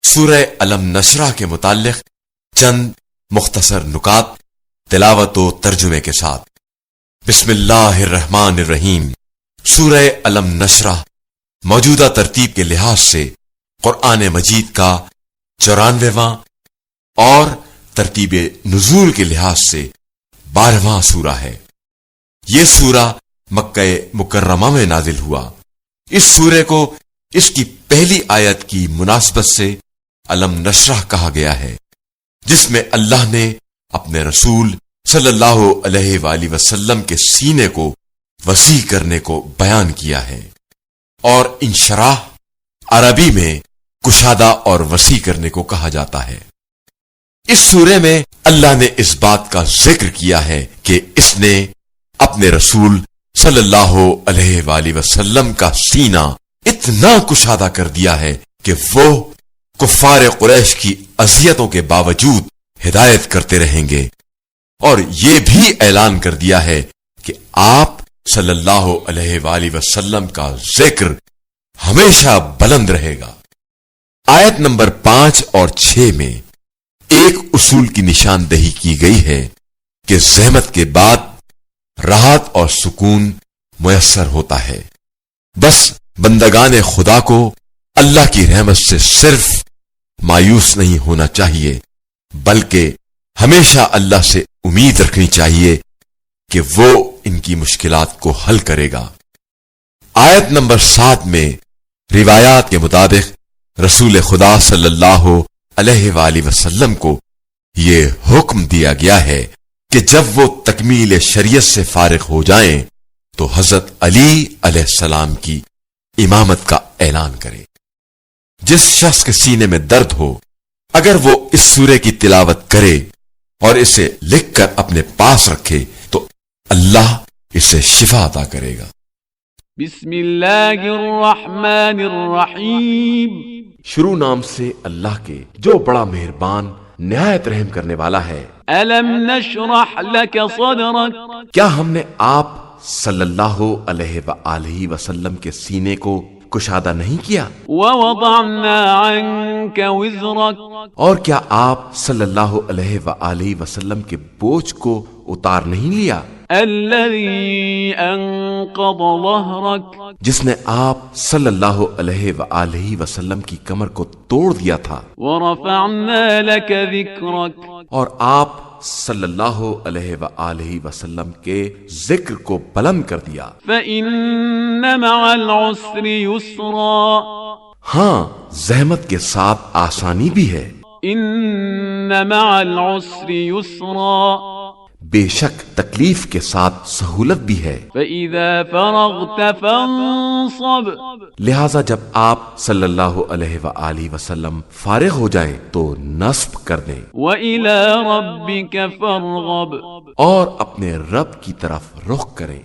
سورہ علم نشرح کے متعلق چند مختصر نکات تلاوت و ترجمے کے ساتھ۔ بسم اللہ الرحمن الرحیم۔ سورہ علم نشرح موجودہ ترتیب کے لحاظ سے قرآن مجید کا 94واں اور ترتیب نزول کے لحاظ سے 12واں سورہ ہے۔ یہ سورہ مکہ مکرمہ میں نازل ہوا۔ اس سورے کو اس کی پہلی آیت کی مناسبت سے علم نشرح کہا گیا ہے، جس میں اللہ نے اپنے رسول صلی اللہ علیہ وآلہ وسلم کے سینے کو وسیع کرنے کو بیان کیا ہے، اور انشراح عربی میں کشادہ اور وسیع کرنے کو کہا جاتا ہے۔ اس سورے میں اللہ نے اس بات کا ذکر کیا ہے کہ اس نے اپنے رسول صلی اللہ علیہ وآلہ وسلم کا سینہ اتنا کشادہ کر دیا ہے کہ وہ کفار قریش کی اذیتوں کے باوجود ہدایت کرتے رہیں گے، اور یہ بھی اعلان کر دیا ہے کہ آپ صلی اللہ علیہ وآلہ وسلم کا ذکر ہمیشہ بلند رہے گا۔ آیت نمبر 5 اور 6 میں ایک اصول کی نشاندہی کی گئی ہے کہ زحمت کے بعد راحت اور سکون میسر ہوتا ہے۔ بس بندگان خدا کو اللہ کی رحمت سے صرف مایوس نہیں ہونا چاہیے، بلکہ ہمیشہ اللہ سے امید رکھنی چاہیے کہ وہ ان کی مشکلات کو حل کرے گا۔ آیت نمبر 7 میں روایات کے مطابق رسول خدا صلی اللہ علیہ وآلہ وسلم کو یہ حکم دیا گیا ہے کہ جب وہ تکمیل شریعت سے فارغ ہو جائیں تو حضرت علی علیہ السلام کی امامت کا اعلان کرے۔ جس شخص کے سینے میں درد ہو، اگر وہ اس سورے کی تلاوت کرے اور اسے لکھ کر اپنے پاس رکھے تو اللہ اسے شفا عطا کرے گا۔ بسم اللہ الرحمن الرحیم۔ شروع نام سے اللہ کے جو بڑا مہربان نہایت رحم کرنے والا ہے۔ الم نشرح لک صدرک، کیا ہم نے آپ صلی اللہ علیہ وآلہ وسلم کے سینے کو کشادہ نہیں کیا؟ ووضعنا عنک وزرک، اور کیا آپ صلی اللہ علیہ وآلہ وسلم کے بوجھ کو اتار نہیں لیا؟ الذی انقض ظہرک، جس نے آپ صلی اللہ علیہ وآلہ وسلم کی کمر کو توڑ دیا تھا۔ ورفعنا لک ذکرک، اور آپ صلی اللہ علیہ وآلہ وسلم کے ذکر کو بلند کر دیا۔ فإن مع العسر یسرا، ہاں زحمت کے ساتھ آسانی بھی ہے۔ ان مع العسر یسرا، بے شک تکلیف کے ساتھ سہولت بھی ہے۔ فإذا فرغت فانصب، لہذا جب آپ صلی اللہ علیہ وآلہ وسلم فارغ ہو جائیں تو نصب کر دیں، وإلى ربك فارغب، اور اپنے رب کی طرف رخ کریں۔